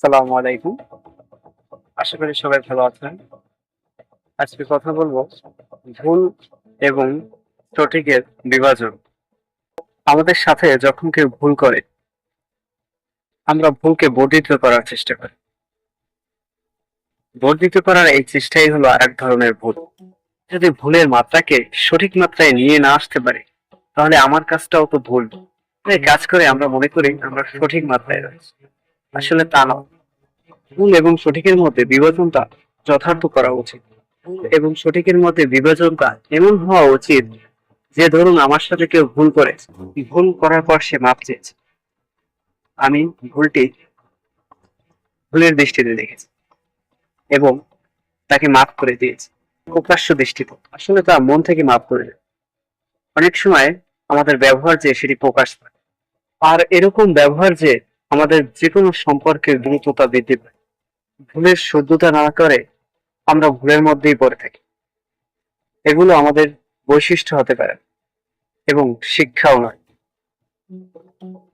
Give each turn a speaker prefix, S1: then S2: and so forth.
S1: সালামু আলাইকুম। আশা করি সবাই ভালো আছেন। আজকে কথা বলবো ভুল এবং সঠিকের বিভাজন। আমাদের সাথে যখন কেউ ভুল করে, আমরা ভুলকে বর্ধিত করার চেষ্টা করি। বর্ধিত করার এই চেষ্টাই হলো আরেক ধরনের ভুল। যদি ভুলের মাত্রাকে সঠিক মাত্রায় নিয়ে না আসতে পারি, তাহলে আমার কাজটাও তো ভুল। এই কাজ করে আমরা মনে করি আমরা সঠিক মাত্রায় রয়েছি। আসলে তা নয়। ভুল এবং সঠিকের মধ্যে বিভাজনটা যথার্থ করা উচিত। এবং সঠিকের মধ্যে বিভাজনটা এমন হওয়া উচিত যে ধরুন আমার সাথে কেউ ভুল করেছে, ভুল করার পর সে মাপ চেয়েছে, আমি ভুলটি ভুলের দৃষ্টিতে দেখেছি এবং তাকে মাফ করে দিয়েছি প্রকাশ্য দৃষ্টিতে। আসলে তা মন থেকে মাফ করে দেয়। অনেক সময় আমাদের ব্যবহার যে সেটি প্রকাশ পায়, আর এরকম ব্যবহার যে আমাদের যে কোনো সম্পর্কের দ্রুততা বৃদ্ধি পায়। ভুলের শুদ্ধতা না করে আমরা ভুলের মধ্যেই পড়ে থাকি। এগুলো আমাদের বৈশিষ্ট্য হতে পারে এবং শিক্ষাও নয়।